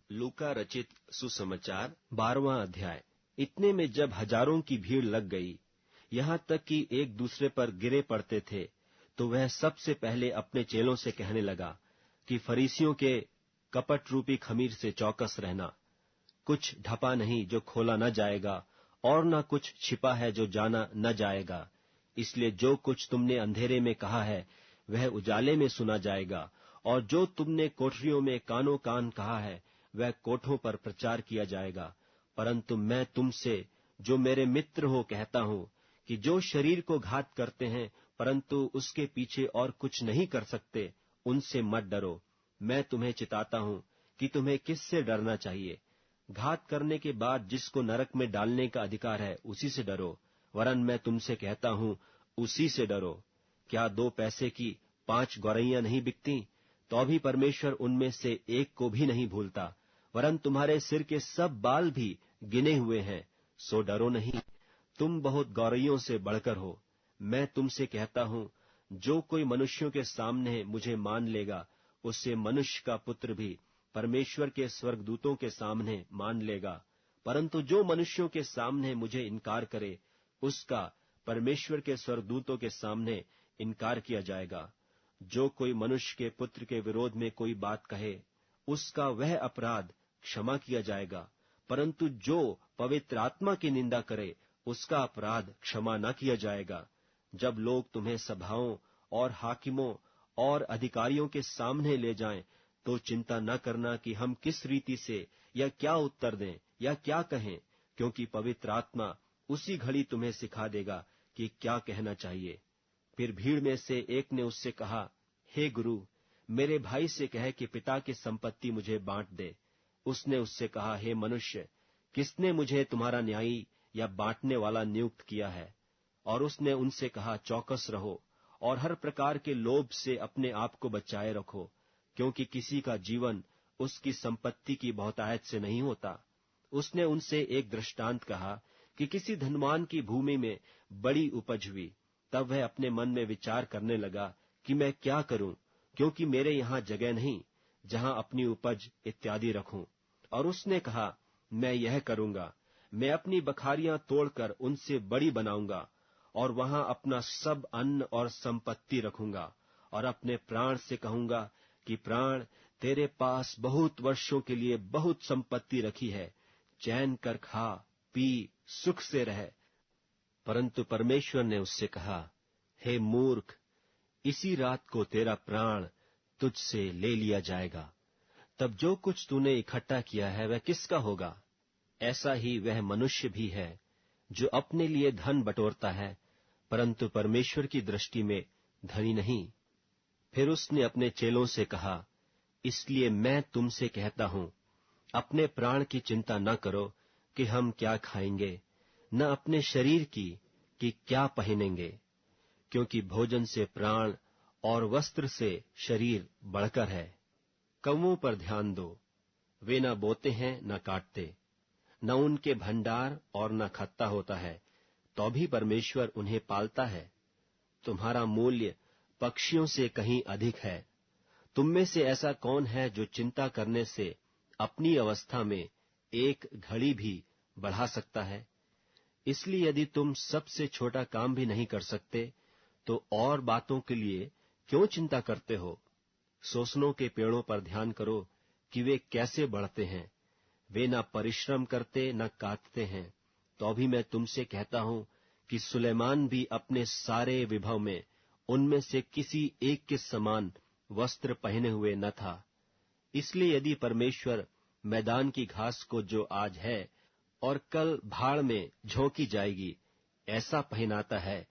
लूका रचित सुसमाचार 12वां अध्याय। इतने में जब हजारों की भीड़ लग गई, यहाँ तक कि एक दूसरे पर गिरे पड़ते थे, तो वह सबसे पहले अपने चेलों से कहने लगा कि फरीसियों के कपट रूपी खमीर से चौकस रहना। कुछ ढपा नहीं जो खोला न जाएगा, और न कुछ छिपा है जो जाना न जाएगा। इसलिए जो कुछ तुमने अंधेरे में कहा है वह उजाले में सुना जाएगा, और जो तुमने कोठरियों में कानो कान कहा है वह कोठों पर प्रचार किया जाएगा। परंतु मैं तुमसे जो मेरे मित्र हो कहता हूं कि जो शरीर को घात करते हैं परंतु उसके पीछे और कुछ नहीं कर सकते, उनसे मत डरो। मैं तुम्हें चिताता हूं कि तुम्हें किससे डरना चाहिए। घात करने के बाद जिसको नरक में डालने का अधिकार है उसी से डरो, वरन मैं तुमसे कहता हूं उसी से डरो। क्या 2 पैसे की 5 गौरैयां नहीं बिकती? तो भी परमेश्वर उनमें से एक को भी नहीं भूलता। वरन तुम्हारे सिर के सब बाल भी गिने हुए हैं, सो डरो नहीं, तुम बहुत गौरैयों से बढ़कर हो। मैं तुमसे कहता हूं, जो कोई मनुष्यों के सामने मुझे मान लेगा, उससे मनुष्य का पुत्र भी परमेश्वर के स्वर्गदूतों के सामने मान लेगा। परंतु जो मनुष्यों के सामने मुझे इनकार करे, उसका परमेश्वर के स्वर्गदूतों के सामने इनकार किया जाएगा। जो कोई मनुष्य के पुत्र के विरोध में कोई बात कहे, उसका वह अपराध क्षमा किया जाएगा, परंतु जो पवित्र आत्मा की निंदा करे, उसका अपराध क्षमा न किया जाएगा। जब लोग तुम्हें सभाओं और हाकिमों और अधिकारियों के सामने ले जाएं, तो चिंता न करना कि हम किस रीति से या क्या उत्तर दें या क्या कहें, क्योंकि पवित्र आत्मा उसी घड़ी तुम्हें सिखा देगा कि क्या कहना चाहिए। फिर भीड़ में से एक ने उससे कहा, हे गुरु, मेरे भाई से कह कि पिता की संपत्ति मुझे बांट दे। उसने उससे कहा, हे मनुष्य, किसने मुझे तुम्हारा न्यायी या बांटने वाला नियुक्त किया है? और उसने उनसे कहा, चौकस रहो और हर प्रकार के लोभ से अपने आप को बचाए रखो, क्योंकि किसी का जीवन उसकी संपत्ति की बहुतायत से नहीं होता। उसने उनसे एक दृष्टांत कहा कि किसी धनवान की भूमि में बड़ी उपज हुई। तब वह अपने मन में विचार करने लगा कि मैं क्या करूं, क्योंकि मेरे यहां जगह नहीं जहां अपनी उपज इत्यादि रखूं। और उसने कहा, मैं यह करूंगा, मैं अपनी बखारियां तोड़कर उनसे बड़ी बनाऊंगा और वहां अपना सब अन्न और संपत्ति रखूंगा, और अपने प्राण से कहूंगा कि प्राण, तेरे पास बहुत वर्षों के लिए बहुत संपत्ति रखी है, चैन कर खा पी सुख से रह। परंतु परमेश्वर ने उससे कहा, हे मूर्ख, इसी रात को तेरा प्राण तुझसे ले लिया जाएगा। तब जो कुछ तूने इकट्ठा किया है वह किसका होगा? ऐसा ही वह मनुष्य भी है जो अपने लिए धन बटोरता है, परंतु परमेश्वर की दृष्टि में धनी नहीं। फिर उसने अपने चेलों से कहा, इसलिए मैं तुमसे कहता हूं, अपने प्राण की चिंता न करो कि हम क्या खाएंगे, न अपने शरीर की कि क्या पहनेंगे, क्योंकि भोजन से प्राण और वस्त्र से शरीर बढ़कर है। कौवों पर ध्यान दो, वे न बोते हैं न काटते, न उनके भंडार और न खत्ता होता है, तो भी परमेश्वर उन्हें पालता है। तुम्हारा मूल्य पक्षियों से कहीं अधिक है। तुम में से ऐसा कौन है जो चिंता करने से अपनी अवस्था में एक घड़ी भी बढ़ा सकता है? इसलिए यदि तुम सबसे छोटा काम भी नहीं कर सकते, तो और बातों के लिए क्यों चिंता करते हो? सोसनों के पेड़ों पर ध्यान करो कि वे कैसे बढ़ते हैं। वे न परिश्रम करते न काटते हैं, तो भी मैं तुमसे कहता हूं कि सुलेमान भी अपने सारे विभव में उनमें से किसी एक के समान वस्त्र पहने हुए न था। इसलिए यदि परमेश्वर मैदान की घास को जो आज है और कल भाड़ में झोंकी जाएगी, ऐसा पहनाता है,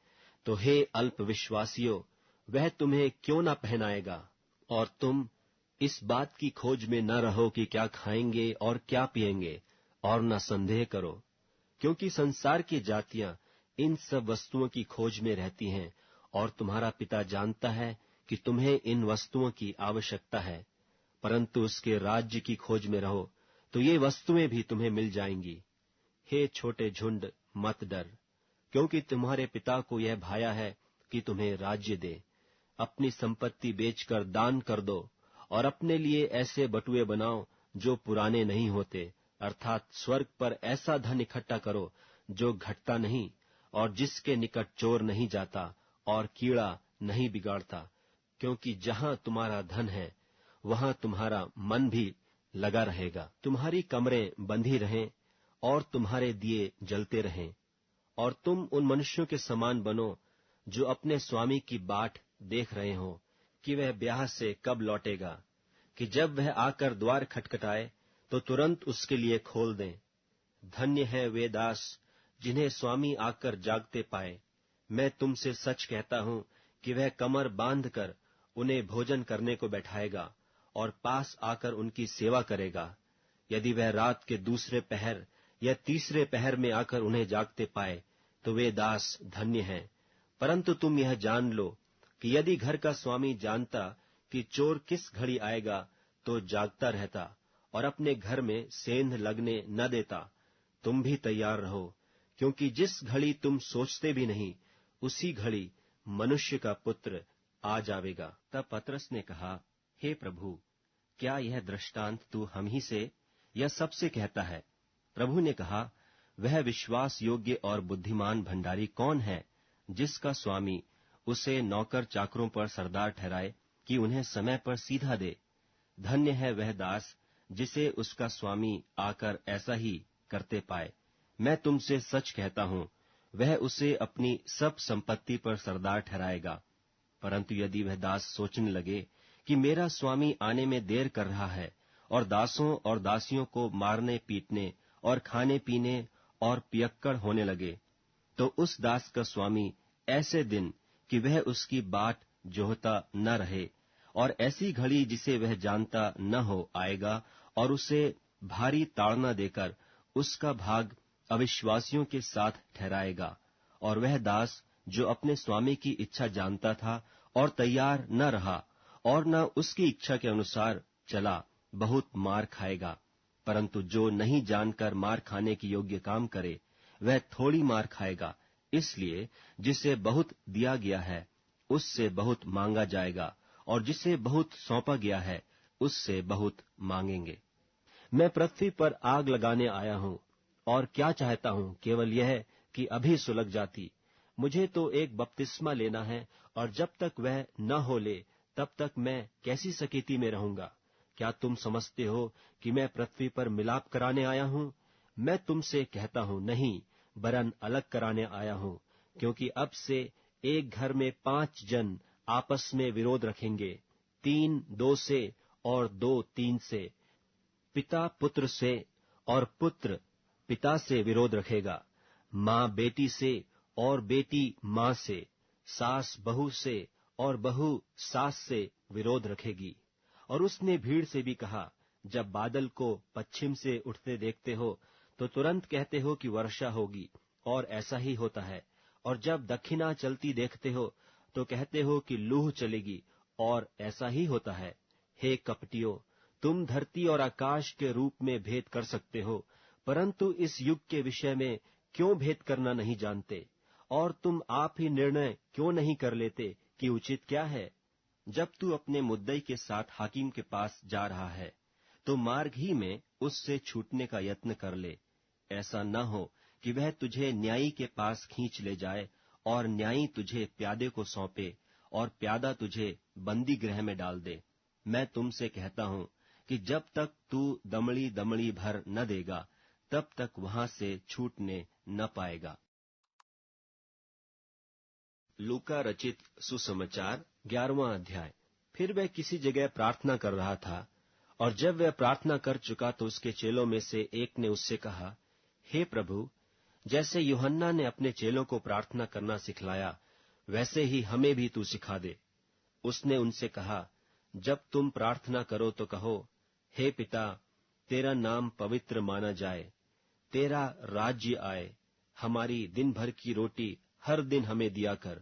तो हे अल्प विश्वासियों, वह तुम्हें क्यों न पहनाएगा? और तुम इस बात की खोज में न रहो कि क्या खाएंगे और क्या पिएंगे, और न संदेह करो, क्योंकि संसार की जातियां इन सब वस्तुओं की खोज में रहती हैं, और तुम्हारा पिता जानता है कि तुम्हें इन वस्तुओं की आवश्यकता है। परंतु उसके राज्य की खोज में रहो, तो ये वस्तुएं भी तुम्हें मिल जाएंगी। हे छोटे झुंड, मत डर, क्योंकि तुम्हारे पिता को यह भाया है कि तुम्हें राज्य दे। अपनी संपत्ति बेचकर दान कर दो, और अपने लिए ऐसे बटुए बनाओ जो पुराने नहीं होते, अर्थात स्वर्ग पर ऐसा धन इकट्ठा करो जो घटता नहीं और जिसके निकट चोर नहीं जाता और कीड़ा नहीं बिगाड़ता, क्योंकि जहां तुम्हारा धन है वहां तुम्हारा मन भी लगा रहेगा। तुम्हारी कमरें बंधी रहें और तुम्हारे दिए जलते रहें, और तुम उन मनुष्यों के समान बनो जो अपने स्वामी की बाट देख रहे हो कि वह ब्याह से कब लौटेगा, कि जब वह आकर द्वार खटखटाए तो तुरंत उसके लिए खोल दें। धन्य है वे दास जिन्हें स्वामी आकर जागते पाए। मैं तुमसे सच कहता हूं कि वह कमर बांधकर उन्हें भोजन करने को बैठाएगा और पास आकर उनकी सेवा करेगा। यदि वह रात के दूसरे पहर या तीसरे पहर में आकर उन्हें जागते पाए तो वे दास धन्य हैं। परंतु तुम यह जान लो कि यदि घर का स्वामी जानता कि चोर किस घड़ी आएगा तो जागता रहता और अपने घर में सेंध लगने न देता। तुम भी तैयार रहो, क्योंकि जिस घड़ी तुम सोचते भी नहीं उसी घड़ी मनुष्य का पुत्र आ जावेगा। तब पतरस ने कहा, हे प्रभु, क्या यह दृष्टांत तू हम ही से या सबसे कहता है? प्रभु ने कहा, वह विश्वास योग्य और बुद्धिमान भंडारी कौन है जिसका स्वामी उसे नौकर चाकरों पर सरदार ठहराए कि उन्हें समय पर सीधा दे। धन्य है वह दास जिसे उसका स्वामी आकर ऐसा ही करते पाए। मैं तुमसे सच कहता हूं, वह उसे अपनी सब संपत्ति पर सरदार ठहराएगा। परंतु यदि वह दास सोचने लगे कि मेरा स्वामी आने में देर कर रहा है और दासों और दासियों को मारने पीटने और खाने पीने और पियक्कड़ होने लगे, तो उस दास का स्वामी ऐसे दिन कि वह उसकी बाट जोहता न रहे और ऐसी घड़ी जिसे वह जानता न हो आएगा और उसे भारी ताड़ना देकर उसका भाग अविश्वासियों के साथ ठहराएगा। और वह दास जो अपने स्वामी की इच्छा जानता था और तैयार न रहा और न उसकी इच्छा के अनुसार चला, बहुत मार खाएगा। परंतु जो नहीं जानकर मार खाने की योग्य काम करे वह थोड़ी मार खाएगा। इसलिए जिसे बहुत दिया गया है उससे बहुत मांगा जाएगा, और जिसे बहुत सौंपा गया है उससे बहुत मांगेंगे। मैं पृथ्वी पर आग लगाने आया हूं, और क्या चाहता हूं केवल यह कि अभी सुलग जाती। मुझे तो एक बपतिस्मा लेना है, और जब तक वह न हो ले तब तक मैं कैसी सकेती में रहूंगा। क्या तुम समझते हो कि मैं पृथ्वी पर मिलाप कराने आया हूं? मैं तुमसे कहता हूं नहीं, वरन अलग कराने आया हूं, क्योंकि अब से एक घर में 5 जन आपस में विरोध रखेंगे, 3 2 से और 2 3 से। पिता पुत्र से और पुत्र पिता से विरोध रखेगा, माँ बेटी से और बेटी माँ से, सास बहू से और बहू सास से विरोध रखेगी। और उसने भीड़ से भी कहा, जब बादल को पश्चिम से उठते देखते हो तो तुरंत कहते हो कि वर्षा होगी, और ऐसा ही होता है। और जब दक्षिणा चलती देखते हो तो कहते हो कि लूह चलेगी, और ऐसा ही होता है। हे कपटियों, तुम धरती और आकाश के रूप में भेद कर सकते हो, परंतु इस युग के विषय में क्यों भेद करना नहीं जानते? और तुम आप ही निर्णय क्यों नहीं कर लेते कि उचित क्या है? जब तू अपने मुद्दई के साथ हाकिम के पास जा रहा है तो मार्ग ही में उससे छूटने का यत्न कर ले। ऐसा न हो कि वह तुझे न्यायी के पास खींच ले जाए और न्यायी तुझे प्यादे को सौंपे और प्यादा तुझे बंदी गृह में डाल दे। मैं तुमसे कहता हूं कि जब तक तू दमड़ी दमड़ी भर न देगा तब तक वहां से छूटने न पाएगा। लूका रचित सुसमाचार 11वां अध्याय। फिर वह किसी जगह प्रार्थना कर रहा था, और जब वह प्रार्थना कर चुका तो उसके चेलों में से एक ने उससे कहा, हे प्रभु, जैसे यूहन्ना ने अपने चेलों को प्रार्थना करना सिखलाया वैसे ही हमें भी तू सिखा दे। उसने उनसे कहा, जब तुम प्रार्थना करो तो कहो, हे पिता, तेरा नाम पवित्र माना जाए, तेरा राज्य आए, हमारी दिन भर की रोटी हर दिन हमें दिया कर,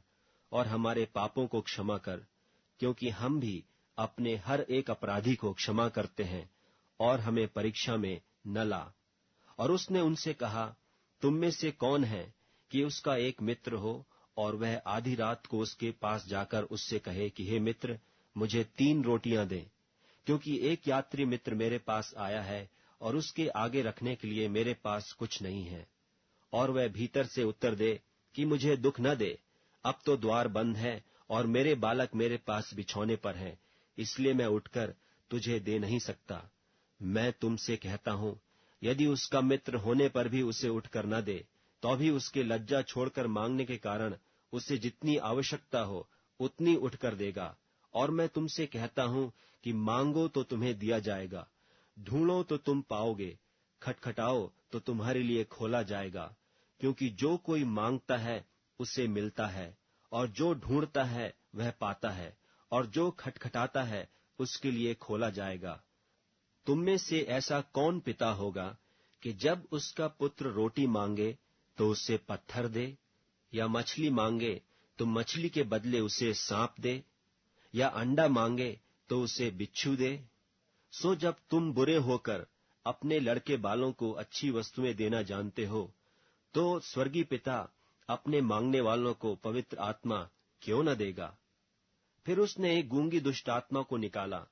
और हमारे पापों को क्षमा कर, क्योंकि हम भी अपने हर एक अपराधी को क्षमा करते हैं, और हमें परीक्षा में न ला। और उसने उनसे कहा, तुम में से कौन है कि उसका एक मित्र हो और वह आधी रात को उसके पास जाकर उससे कहे कि हे मित्र, मुझे 3 रोटियां दे, क्योंकि एक यात्री मित्र मेरे पास आया है और उसके आगे रखने के लिए मेरे पास कुछ नहीं है। और वह भीतर से उत्तर दे कि मुझे दुख न दे, अब तो द्वार बंद है और मेरे बालक मेरे पास बिछौने पर हैं, इसलिए मैं उठकर तुझे दे नहीं सकता। मैं तुमसे कहता हूं, यदि उसका मित्र होने पर भी उसे उठकर न दे, तो भी उसके लज्जा छोड़कर मांगने के कारण उसे जितनी आवश्यकता हो उतनी उठकर देगा। और मैं तुमसे कहता हूं कि मांगो तो तुम्हें दिया जाएगा, ढूंढो तो तुम पाओगे, खटखटाओ तो तुम्हारे लिए खोला जाएगा। क्योंकि जो कोई मांगता है उसे मिलता है, और जो ढूंढता है वह पाता है, और जो खटखटाता है उसके लिए खोला जाएगा। तुम में से ऐसा कौन पिता होगा कि जब उसका पुत्र रोटी मांगे तो उसे पत्थर दे, या मछली मांगे तो मछली के बदले उसे सांप दे, या अंडा मांगे तो उसे बिच्छू दे? सो जब तुम बुरे होकर अपने लड़के बालों को अच्छी वस्तुएं देना जानते हो, तो स्वर्गीय पिता अपने मांगने वालों को पवित्र आत्मा क्यों न देगा। फिर उसने एक गूंगी दुष्टात्मा को निकाला।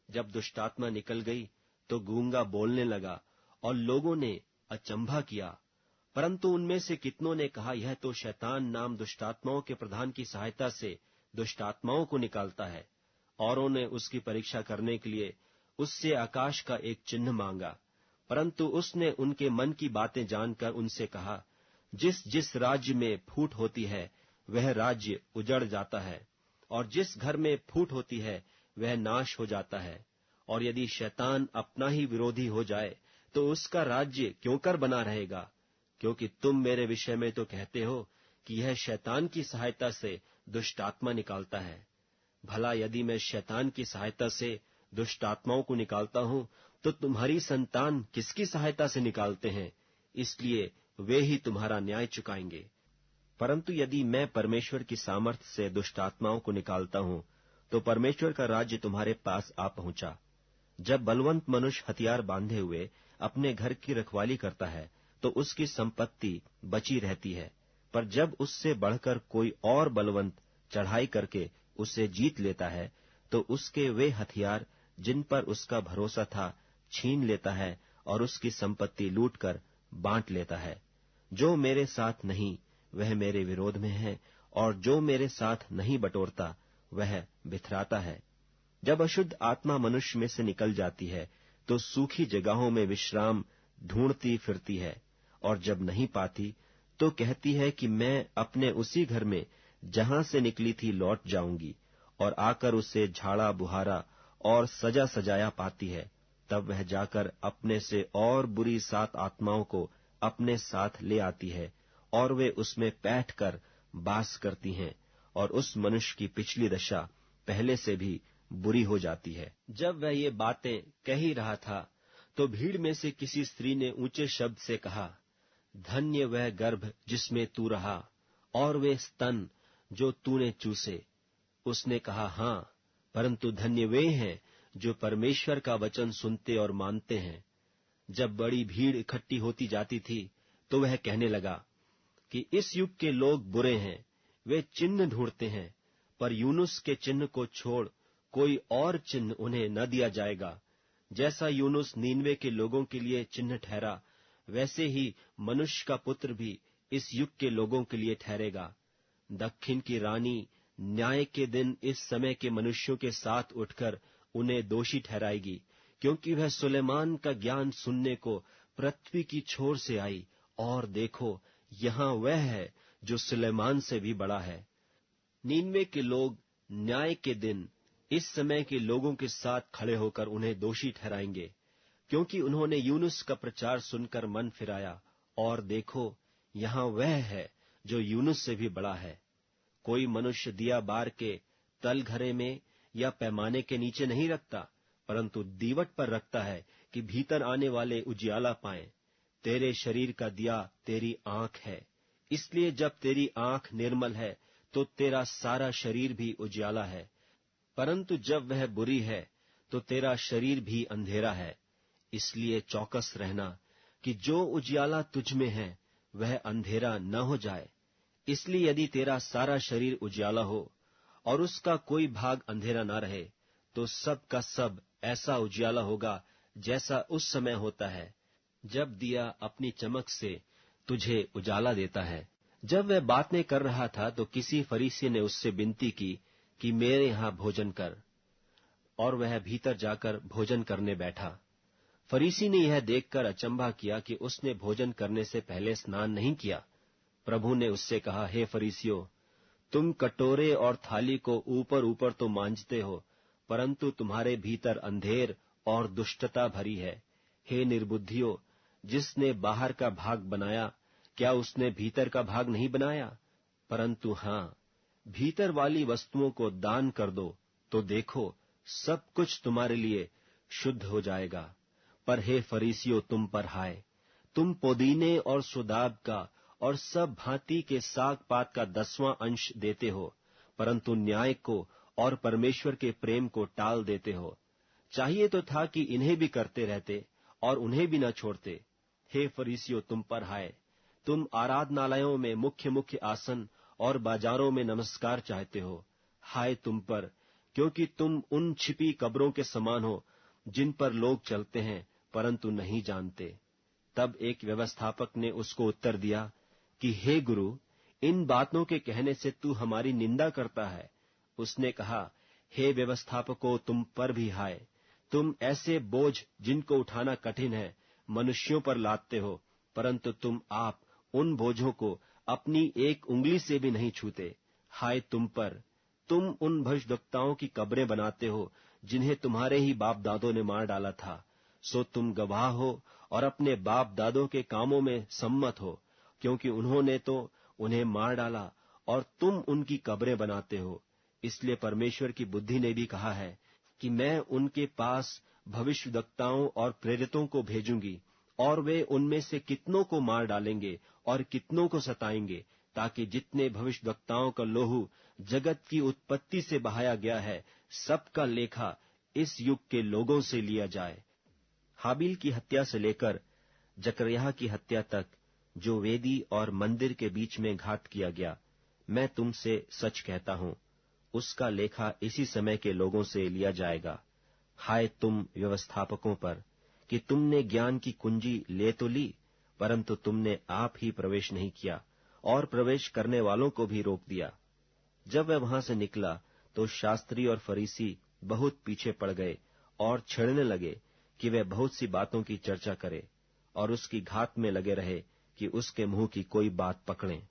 जब दुष्टात्मा निकल गई तो गूंगा बोलने लगा, और लोगों ने अचंभा किया। परंतु उनमें से कितनों ने कहा, यह तो शैतान नाम दुष्टात्माओं के प्रधान की सहायता से दुष्टात्माओं को निकालता है। औरों ने उसकी परीक्षा करने के लिए उससे आकाश का एक चिन्ह मांगा। परंतु उसने उनके मन की बातें जानकर उनसे कहा, जिस जिस राज्य में फूट होती है वह राज्य उजड़ जाता है, और जिस घर में फूट होती है वह नाश हो जाता है। और यदि शैतान अपना ही विरोधी हो जाए तो उसका राज्य क्यों कर बना रहेगा? क्योंकि तुम मेरे विषय में तो कहते हो कि यह शैतान की सहायता से दुष्टात्मा निकालता है। भला यदि मैं शैतान की सहायता से दुष्ट आत्माओं को निकालता हूं, तो तुम्हारी संतान किसकी सहायता से निकालते हैं? इसलिए वे ही तुम्हारा न्याय चुकाएंगे। परंतु यदि मैं परमेश्वर की सामर्थ्य से दुष्ट आत्माओं को निकालता हूं, तो परमेश्वर का राज्य तुम्हारे पास आ पहुंचा। जब बलवंत मनुष्य हथियार बांधे हुए अपने घर की रखवाली करता है, तो उसकी संपत्ति बची रहती है। पर जब उससे बढ़कर कोई और बलवंत चढ़ाई करके उसे जीत लेता है, तो उसके वे हथियार जिन पर उसका भरोसा था छीन लेता है और उसकी संपत्ति लूटकर बांट लेता है। जो मेरे साथ नहीं वह मेरे विरोध में है, और जो मेरे साथ नहीं बटोरता वह बिथराता है। जब अशुद्ध आत्मा मनुष्य में से निकल जाती है, तो सूखी जगहों में विश्राम ढूंढती फिरती है, और जब नहीं पाती तो कहती है कि मैं अपने उसी घर में जहां से निकली थी लौट जाऊंगी, और आकर उसे झाड़ा बुहारा और सजा सजाया पाती है। तब वह जाकर अपने से और बुरी 7 आत्माओं को अपने साथ ले आती है, और वे उसमें बैठकर बास करती हैं, और उस मनुष्य की पिछली दशा पहले से भी बुरी हो जाती है। जब वह ये बातें कह ही रहा था, तो भीड़ में से किसी स्त्री ने ऊंचे शब्द से कहा, धन्य वह गर्भ जिसमें तू रहा, और वे स्तन जो तूने चूसे। उसने कहा, हाँ, परंतु धन्य वे हैं जो परमेश्वर का वचन सुनते और मानते हैं। जब बड़ी भीड़ इकट्ठी होती जाती थी, तो वह कहने लगा कि इस युग के लोग बुरे हैं, वे चिन्ह ढूंढते हैं, पर यूनुस के चिन्ह को छोड़ कोई और चिन्ह उन्हें न दिया जाएगा। जैसा यूनुस नीनवे के लोगों के लिए चिन्ह ठहरा, वैसे ही मनुष्य का पुत्र भी इस युग के लोगों के लिए ठहरेगा। दक्षिण की रानी न्याय के दिन इस समय के मनुष्यों के साथ उठकर उन्हें दोषी ठहराएगी, क्योंकि वह सुलेमान का ज्ञान सुनने को पृथ्वी की छोर से आई, और देखो, यहाँ वह है जो सुलेमान से भी बड़ा है। नीनवे के लोग न्याय के दिन इस समय के लोगों के साथ खड़े होकर उन्हें दोषी ठहराएंगे, क्योंकि उन्होंने यूनुस का प्रचार सुनकर मन फिराया, और देखो, यहाँ वह है जो यूनुस से भी बड़ा है। कोई मनुष्य दिया बार के तलघरे में या पैमाने के नीचे नहीं रखता, परंतु दीवट पर रखता है कि भीतर आने वाले उजियाला पाएं। तेरे शरीर का दिया तेरी आंख है, इसलिए जब तेरी आंख निर्मल है तो तेरा सारा शरीर भी उजियाला है। परंतु जब वह बुरी है तो तेरा शरीर भी अंधेरा है। इसलिए चौकस रहना कि जो उजियाला तुझ में है वह अंधेरा न हो जाए। इसलिए यदि तेरा सारा शरीर उजियाला हो और उसका कोई भाग अंधेरा न रहे, तो सब का सब ऐसा उजियाला होगा जैसा उस समय होता है जब दिया अपनी चमक से तुझे उजाला देता है। जब वह बातें कर रहा था तो किसी फरीसी ने उससे विनती की कि मेरे यहाँ भोजन कर, और वह भीतर जाकर भोजन करने बैठा। फरीसी ने यह देखकर अचंभा किया कि उसने भोजन करने से पहले स्नान नहीं किया। प्रभु ने उससे कहा, हे फरीसियों, तुम कटोरे और थाली को ऊपर ऊपर तो मांजते हो, परंतु तुम्हारे भीतर अंधेर और दुष्टता भरी है। हे निर्बुद्धियों, जिसने बाहर का भाग बनाया, क्या उसने भीतर का भाग नहीं बनाया? परंतु हाँ, भीतर वाली वस्तुओं को दान कर दो, तो देखो सब कुछ तुम्हारे लिए शुद्ध हो जाएगा। पर हे फरीसियों, तुम पर हाय, तुम पुदीने और सुदाब का और सब भांति के साग पात का 10वां अंश देते हो, परंतु न्याय को और परमेश्वर के प्रेम को टाल देते हो। चाहिए तो था कि इन्हें भी करते रहते और उन्हें भी न छोड़ते। हे फरीसियों, तुम पर हाय, तुम आराधनालयों में मुख्य मुख्य आसन और बाजारों में नमस्कार चाहते हो। हाय तुम पर, क्योंकि तुम उन छिपी कब्रों के समान हो जिन पर लोग चलते हैं परंतु नहीं जानते। तब एक व्यवस्थापक ने उसको उत्तर दिया कि हे गुरु, इन बातों के कहने से तू हमारी निंदा करता है। उसने कहा, हे व्यवस्थापकों, तुम पर भी हाय, तुम ऐसे बोझ जिनको उठाना कठिन है मनुष्यों पर लादते हो, परंतु तुम आप उन बोझों को अपनी एक उंगली से भी नहीं छूते। हाय तुम पर, तुम उन भविष्यद्वक्ताओं की कब्रें बनाते हो जिन्हें तुम्हारे ही बाप दादों ने मार डाला था। सो तुम गवाह हो और अपने बाप दादों के कामों में सम्मत हो, क्योंकि उन्होंने तो उन्हें मार डाला और तुम उनकी कब्रें बनाते हो। इसलिए परमेश्वर की बुद्धि ने भी कहा है कि मैं उनके पास भविष्यद्वक्ताओं और प्रेरितों को भेजूंगी, और वे उनमें से कितनों को मार डालेंगे और कितनों को सताएंगे, ताकि जितने भविष्यद्वक्ताओं का लोहू जगत की उत्पत्ति से बहाया गया है, सबका लेखा इस युग के लोगों से लिया जाए। हाबिल की हत्या से लेकर जकरयाह की हत्या तक जो वेदी और मंदिर के बीच में घात किया गया, मैं तुमसे सच कहता हूं, उसका लेखा इसी समय के लोगों से लिया जाएगा। हाय तुम व्यवस्थापकों पर कि तुमने ज्ञान की कुंजी ले तो ली, परंतु तुमने आप ही प्रवेश नहीं किया और प्रवेश करने वालों को भी रोक दिया। जब वह वहां से निकला तो शास्त्री और फरीसी बहुत पीछे पड़ गए और छेड़ने लगे कि वह बहुत सी बातों की चर्चा करे और उसकी घात में लगे रहे कि उसके मुंह की कोई बात पकड़ें।